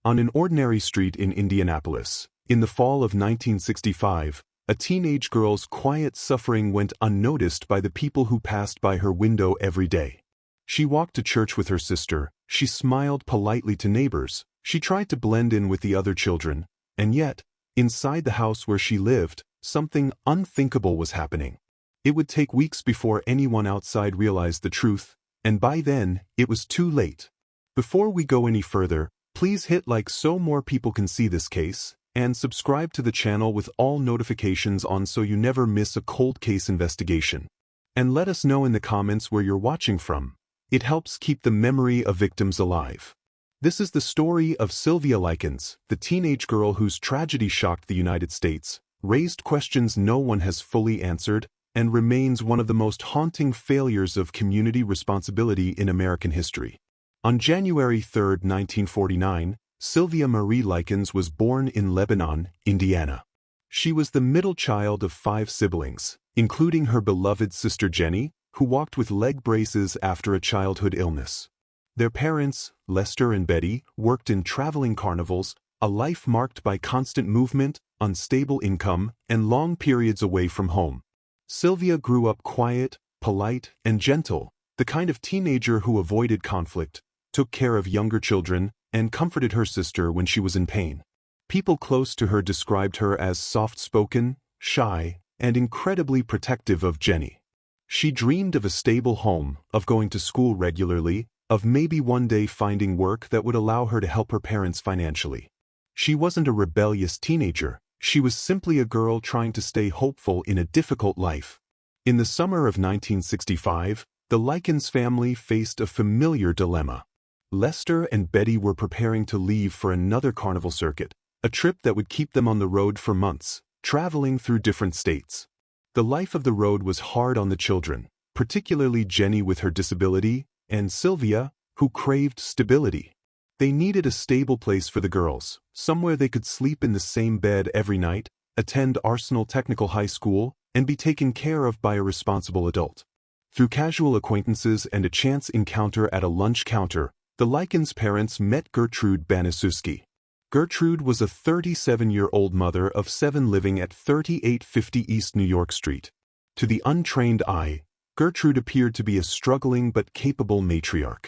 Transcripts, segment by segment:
On an ordinary street in Indianapolis, in the fall of 1965, a teenage girl's quiet suffering went unnoticed by the people who passed by her window every day. She walked to church with her sister, she smiled politely to neighbors, she tried to blend in with the other children, and yet, inside the house where she lived, something unthinkable was happening. It would take weeks before anyone outside realized the truth, and by then, it was too late. Before we go any further, please hit like so more people can see this case, and subscribe to the channel with all notifications on so you never miss a cold case investigation. And let us know in the comments where you're watching from. It helps keep the memory of victims alive. This is the story of Sylvia Likens, the teenage girl whose tragedy shocked the United States, raised questions no one has fully answered, and remains one of the most haunting failures of community responsibility in American history. On January 3, 1949, Sylvia Marie Likens was born in Lebanon, Indiana. She was the middle child of 5 siblings, including her beloved sister Jenny, who walked with leg braces after a childhood illness. Their parents, Lester and Betty, worked in traveling carnivals, a life marked by constant movement, unstable income, and long periods away from home. Sylvia grew up quiet, polite, and gentle, the kind of teenager who avoided conflict, took care of younger children, and comforted her sister when she was in pain. People close to her described her as soft-spoken, shy, and incredibly protective of Jenny. She dreamed of a stable home, of going to school regularly, of maybe one day finding work that would allow her to help her parents financially. She wasn't a rebellious teenager, she was simply a girl trying to stay hopeful in a difficult life. In the summer of 1965, the Likens family faced a familiar dilemma. Lester and Betty were preparing to leave for another carnival circuit, a trip that would keep them on the road for months, traveling through different states. The life of the road was hard on the children, particularly Jenny with her disability, and Sylvia, who craved stability. They needed a stable place for the girls, somewhere they could sleep in the same bed every night, attend Arsenal Technical High School, and be taken care of by a responsible adult. Through casual acquaintances and a chance encounter at a lunch counter, the Likens parents met Gertrude Baniszewski. Gertrude was a 37-year-old mother of 7 living at 3850 East New York Street. To the untrained eye, Gertrude appeared to be a struggling but capable matriarch.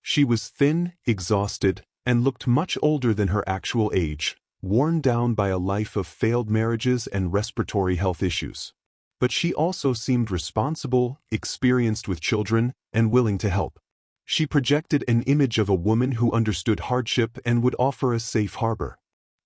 She was thin, exhausted, and looked much older than her actual age, worn down by a life of failed marriages and respiratory health issues. But she also seemed responsible, experienced with children, and willing to help. She projected an image of a woman who understood hardship and would offer a safe harbor.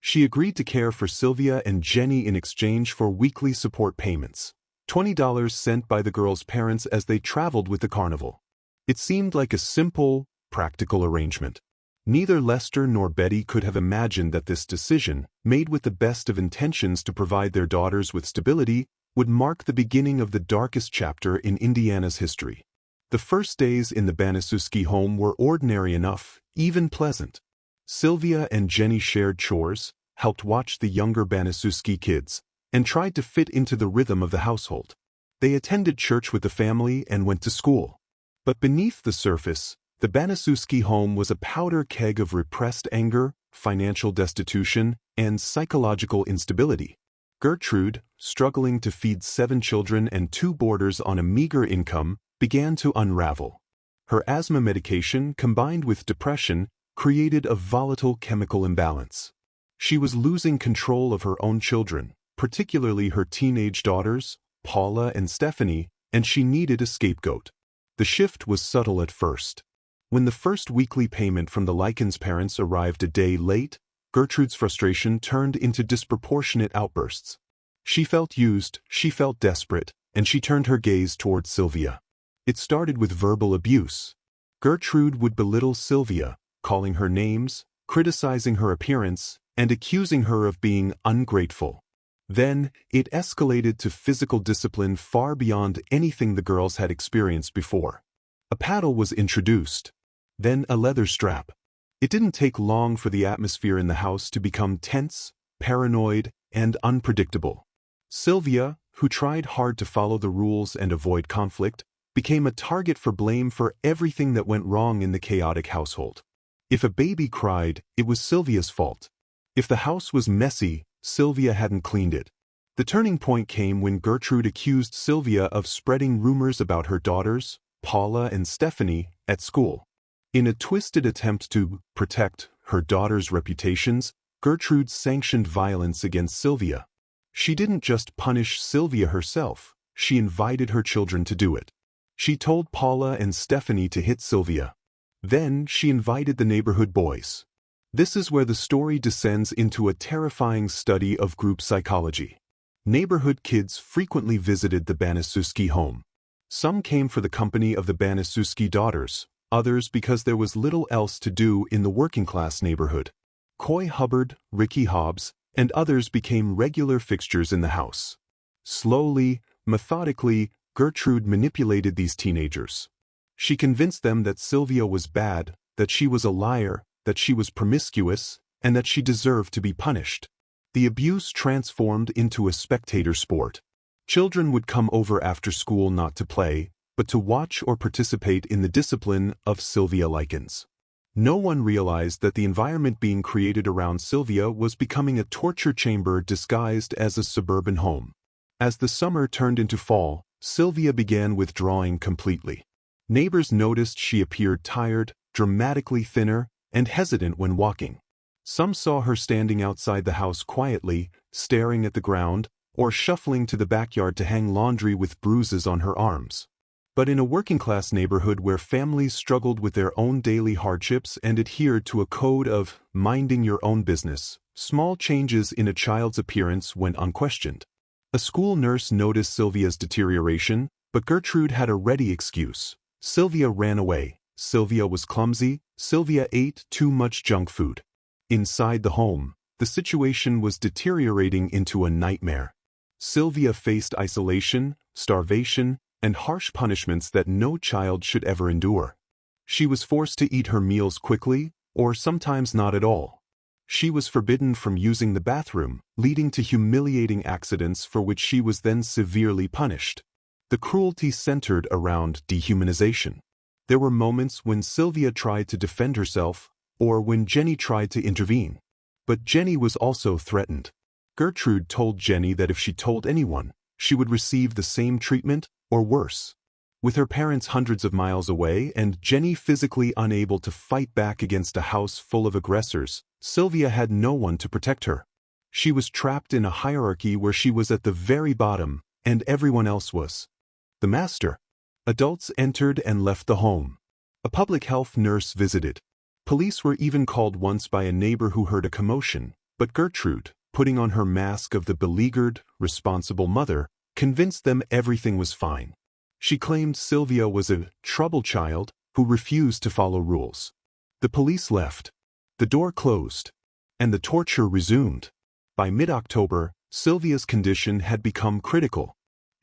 She agreed to care for Sylvia and Jenny in exchange for weekly support payments, $20 sent by the girls' parents as they traveled with the carnival. It seemed like a simple, practical arrangement. Neither Lester nor Betty could have imagined that this decision, made with the best of intentions to provide their daughters with stability, would mark the beginning of the darkest chapter in Indiana's history. The first days in the Baniszewski home were ordinary enough, even pleasant. Sylvia and Jenny shared chores, helped watch the younger Baniszewski kids, and tried to fit into the rhythm of the household. They attended church with the family and went to school. But beneath the surface, the Baniszewski home was a powder keg of repressed anger, financial destitution, and psychological instability. Gertrude, struggling to feed 7 children and 2 boarders on a meager income, began to unravel. Her asthma medication, combined with depression, created a volatile chemical imbalance. She was losing control of her own children, particularly her teenage daughters, Paula and Stephanie, and she needed a scapegoat. The shift was subtle at first. When the first weekly payment from the Likens parents arrived a day late, Gertrude's frustration turned into disproportionate outbursts. She felt used, she felt desperate, and she turned her gaze toward Sylvia. It started with verbal abuse. Gertrude would belittle Sylvia, calling her names, criticizing her appearance, and accusing her of being ungrateful. Then, it escalated to physical discipline far beyond anything the girls had experienced before. A paddle was introduced, then a leather strap. It didn't take long for the atmosphere in the house to become tense, paranoid, and unpredictable. Sylvia, who tried hard to follow the rules and avoid conflict, became a target for blame for everything that went wrong in the chaotic household. If a baby cried, it was Sylvia's fault. If the house was messy, Sylvia hadn't cleaned it. The turning point came when Gertrude accused Sylvia of spreading rumors about her daughters, Paula and Stephanie, at school. In a twisted attempt to protect her daughters' reputations, Gertrude sanctioned violence against Sylvia. She didn't just punish Sylvia herself, she invited her children to do it. She told Paula and Stephanie to hit Sylvia. Then she invited the neighborhood boys. This is where the story descends into a terrifying study of group psychology. Neighborhood kids frequently visited the Baniszewski home. Some came for the company of the Baniszewski daughters, others because there was little else to do in the working-class neighborhood. Coy Hubbard, Ricky Hobbs, and others became regular fixtures in the house. Slowly, methodically, Gertrude manipulated these teenagers. She convinced them that Sylvia was bad, that she was a liar, that she was promiscuous, and that she deserved to be punished. The abuse transformed into a spectator sport. Children would come over after school not to play, but to watch or participate in the discipline of Sylvia Likens. No one realized that the environment being created around Sylvia was becoming a torture chamber disguised as a suburban home. As the summer turned into fall, Sylvia began withdrawing completely. Neighbors noticed she appeared tired, dramatically thinner, and hesitant when walking. Some saw her standing outside the house quietly, staring at the ground, or shuffling to the backyard to hang laundry with bruises on her arms. But in a working-class neighborhood where families struggled with their own daily hardships and adhered to a code of minding your own business, small changes in a child's appearance went unquestioned. A school nurse noticed Sylvia's deterioration, but Gertrude had a ready excuse. Sylvia ran away. Sylvia was clumsy. Sylvia ate too much junk food. Inside the home, the situation was deteriorating into a nightmare. Sylvia faced isolation, starvation, and harsh punishments that no child should ever endure. She was forced to eat her meals quickly, or sometimes not at all. She was forbidden from using the bathroom, leading to humiliating accidents for which she was then severely punished. The cruelty centered around dehumanization. There were moments when Sylvia tried to defend herself, or when Jenny tried to intervene. But Jenny was also threatened. Gertrude told Jenny that if she told anyone, she would receive the same treatment, or worse. With her parents hundreds of miles away and Jenny physically unable to fight back against a house full of aggressors, Sylvia had no one to protect her. She was trapped in a hierarchy where she was at the very bottom, and everyone else was the master. Adults entered and left the home. A public health nurse visited. Police were even called once by a neighbor who heard a commotion, but Gertrude, putting on her mask of the beleaguered, responsible mother, convinced them everything was fine. She claimed Sylvia was a troubled child who refused to follow rules. The police left. The door closed. And the torture resumed. By mid-October, Sylvia's condition had become critical.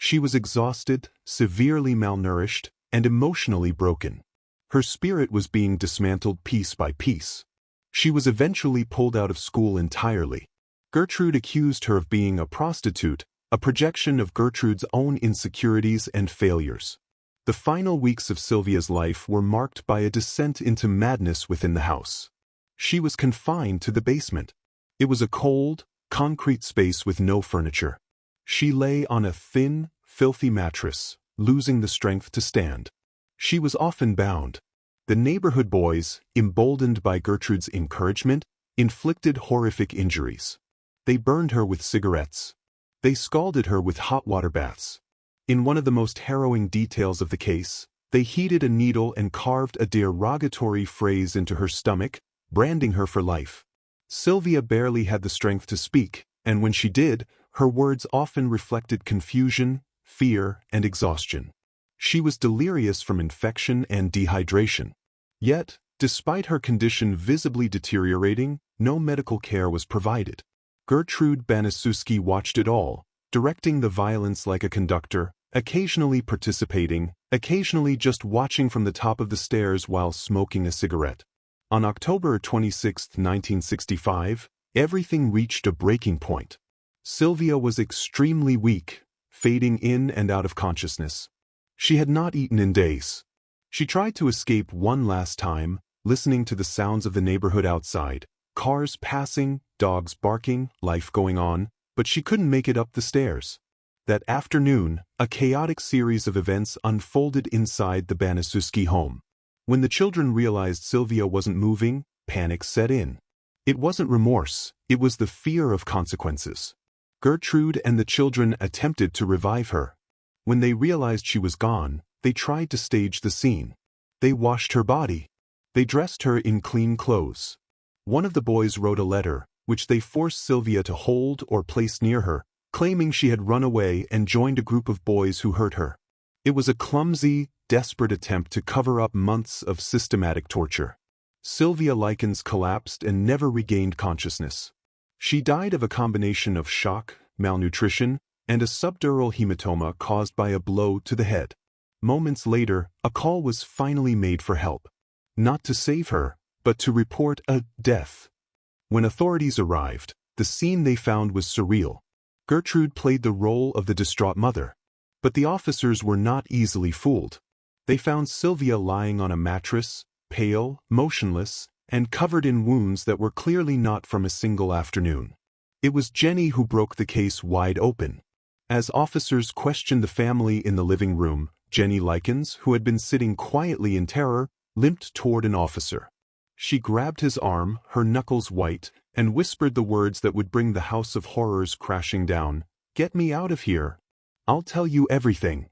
She was exhausted, severely malnourished, and emotionally broken. Her spirit was being dismantled piece by piece. She was eventually pulled out of school entirely. Gertrude accused her of being a prostitute, a projection of Gertrude's own insecurities and failures. The final weeks of Sylvia's life were marked by a descent into madness within the house. She was confined to the basement. It was a cold, concrete space with no furniture. She lay on a thin, filthy mattress, losing the strength to stand. She was often bound. The neighborhood boys, emboldened by Gertrude's encouragement, inflicted horrific injuries. They burned her with cigarettes. They scalded her with hot water baths. In one of the most harrowing details of the case, they heated a needle and carved a derogatory phrase into her stomach, branding her for life. Sylvia barely had the strength to speak, and when she did, her words often reflected confusion, fear, and exhaustion. She was delirious from infection and dehydration. Yet, despite her condition visibly deteriorating, no medical care was provided. Gertrude Baniszewski watched it all, directing the violence like a conductor, occasionally participating, occasionally just watching from the top of the stairs while smoking a cigarette. On October 26, 1965, everything reached a breaking point. Sylvia was extremely weak, fading in and out of consciousness. She had not eaten in days. She tried to escape one last time, listening to the sounds of the neighborhood outside, cars passing, dogs barking, life going on, but she couldn't make it up the stairs. That afternoon, a chaotic series of events unfolded inside the Baniszewski home. When the children realized Sylvia wasn't moving, panic set in. It wasn't remorse, it was the fear of consequences. Gertrude and the children attempted to revive her. When they realized she was gone, they tried to stage the scene. They washed her body. They dressed her in clean clothes. One of the boys wrote a letter, which they forced Sylvia to hold or place near her, claiming she had run away and joined a group of boys who hurt her. It was a clumsy, desperate attempt to cover up months of systematic torture. Sylvia Likens collapsed and never regained consciousness. She died of a combination of shock, malnutrition, and a subdural hematoma caused by a blow to the head. Moments later, a call was finally made for help. Not to save her, but to report a death. When authorities arrived, the scene they found was surreal. Gertrude played the role of the distraught mother. But the officers were not easily fooled. They found Sylvia lying on a mattress, pale, motionless, and covered in wounds that were clearly not from a single afternoon. It was Jenny who broke the case wide open. As officers questioned the family in the living room, Jenny Likens, who had been sitting quietly in terror, limped toward an officer. She grabbed his arm, her knuckles white, and whispered the words that would bring the house of horrors crashing down. "Get me out of here. I'll tell you everything."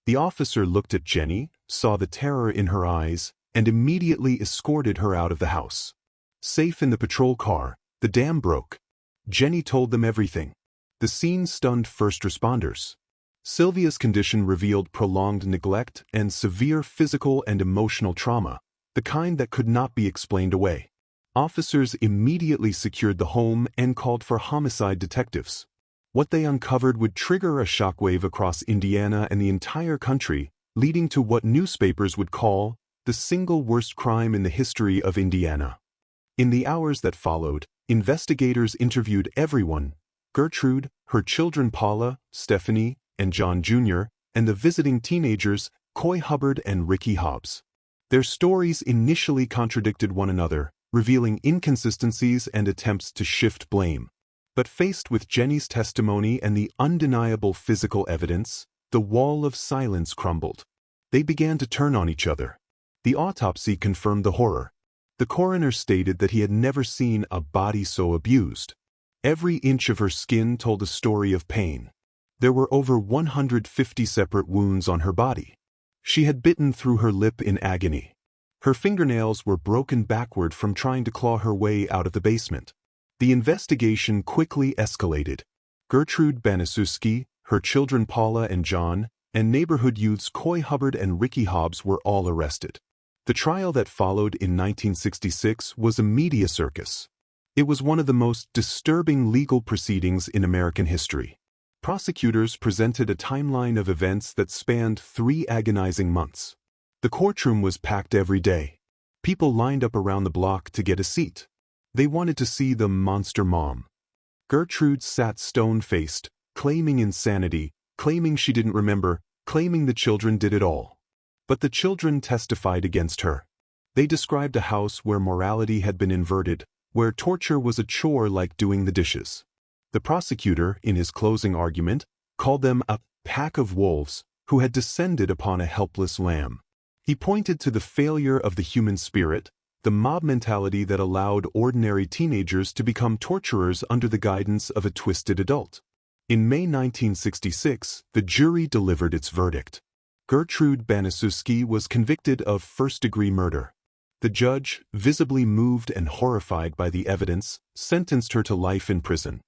The officer looked at Jenny, saw the terror in her eyes, and immediately escorted her out of the house. Safe in the patrol car, the dam broke. Jenny told them everything. The scene stunned first responders. Sylvia's condition revealed prolonged neglect and severe physical and emotional trauma, the kind that could not be explained away. Officers immediately secured the home and called for homicide detectives. What they uncovered would trigger a shockwave across Indiana and the entire country, leading to what newspapers would call the single worst crime in the history of Indiana. In the hours that followed, investigators interviewed everyone: Gertrude, her children Paula, Stephanie, and John Jr., and the visiting teenagers, Coy Hubbard and Ricky Hobbs. Their stories initially contradicted one another, revealing inconsistencies and attempts to shift blame. But faced with Jenny's testimony and the undeniable physical evidence, the wall of silence crumbled. They began to turn on each other. The autopsy confirmed the horror. The coroner stated that he had never seen a body so abused. Every inch of her skin told a story of pain. There were over 150 separate wounds on her body. She had bitten through her lip in agony. Her fingernails were broken backward from trying to claw her way out of the basement. The investigation quickly escalated. Gertrude Baniszewski, her children Paula and John, and neighborhood youths Coy Hubbard and Ricky Hobbs were all arrested. The trial that followed in 1966 was a media circus. It was one of the most disturbing legal proceedings in American history. Prosecutors presented a timeline of events that spanned 3 agonizing months. The courtroom was packed every day. People lined up around the block to get a seat. They wanted to see the monster mom. Gertrude sat stone-faced, claiming insanity, claiming she didn't remember, claiming the children did it all. But the children testified against her. They described a house where morality had been inverted, where torture was a chore like doing the dishes. The prosecutor, in his closing argument, called them a pack of wolves who had descended upon a helpless lamb. He pointed to the failure of the human spirit, the mob mentality that allowed ordinary teenagers to become torturers under the guidance of a twisted adult. In May 1966, the jury delivered its verdict. Gertrude Baniszewski was convicted of first-degree murder. The judge, visibly moved and horrified by the evidence, sentenced her to life in prison.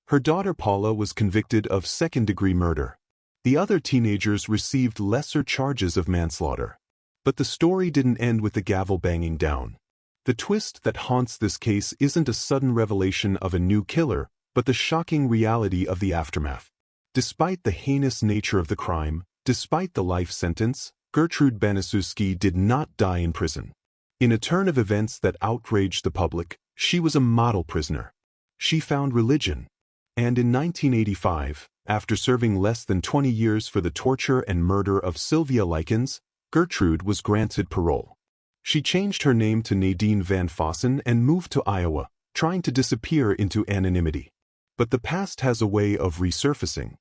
Her daughter Paula was convicted of second-degree murder. The other teenagers received lesser charges of manslaughter. But the story didn't end with the gavel banging down. The twist that haunts this case isn't a sudden revelation of a new killer, but the shocking reality of the aftermath. Despite the heinous nature of the crime, despite the life sentence, Gertrude Baniszewski did not die in prison. In a turn of events that outraged the public, she was a model prisoner. She found religion. And in 1985, after serving less than 20 years for the torture and murder of Sylvia Likens, Gertrude was granted parole. She changed her name to Nadine Van Fossen and moved to Iowa, trying to disappear into anonymity. But the past has a way of resurfacing.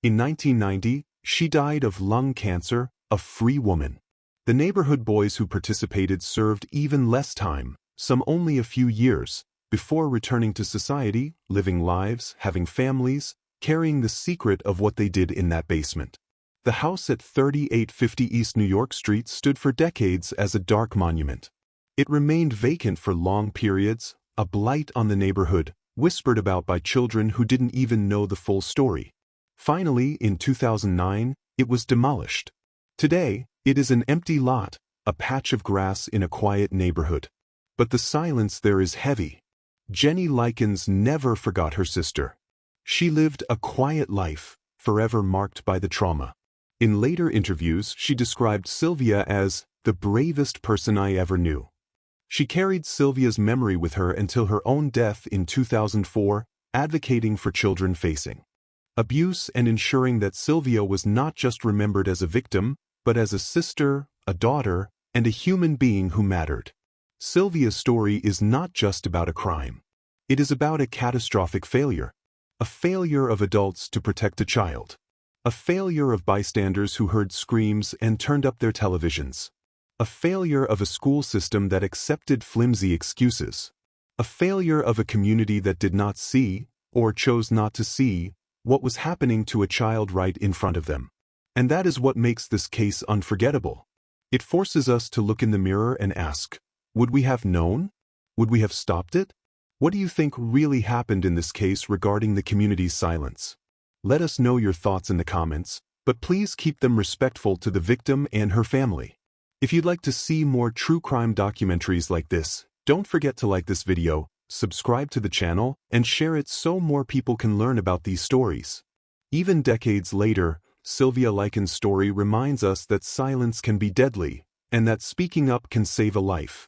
In 1990, she died of lung cancer, a free woman. The neighborhood boys who participated served even less time, some only a few years, before returning to society, living lives, having families, carrying the secret of what they did in that basement. The house at 3850 East New York Street stood for decades as a dark monument. It remained vacant for long periods, a blight on the neighborhood, whispered about by children who didn't even know the full story. Finally, in 2009, it was demolished. Today, it is an empty lot, a patch of grass in a quiet neighborhood. But the silence there is heavy. Jenny Likens never forgot her sister. She lived a quiet life, forever marked by the trauma. In later interviews, she described Sylvia as the bravest person I ever knew. She carried Sylvia's memory with her until her own death in 2004, advocating for children facing abuse and ensuring that Sylvia was not just remembered as a victim, but as a sister, a daughter, and a human being who mattered. Sylvia's story is not just about a crime. It is about a catastrophic failure. A failure of adults to protect a child. A failure of bystanders who heard screams and turned up their televisions. A failure of a school system that accepted flimsy excuses. A failure of a community that did not see, or chose not to see, what was happening to a child right in front of them. And that is what makes this case unforgettable. It forces us to look in the mirror and ask, would we have known? Would we have stopped it? What do you think really happened in this case regarding the community's silence? Let us know your thoughts in the comments, but please keep them respectful to the victim and her family. If you'd like to see more true crime documentaries like this, don't forget to like this video, subscribe to the channel, and share it so more people can learn about these stories. Even decades later, Sylvia Likens' story reminds us that silence can be deadly, and that speaking up can save a life.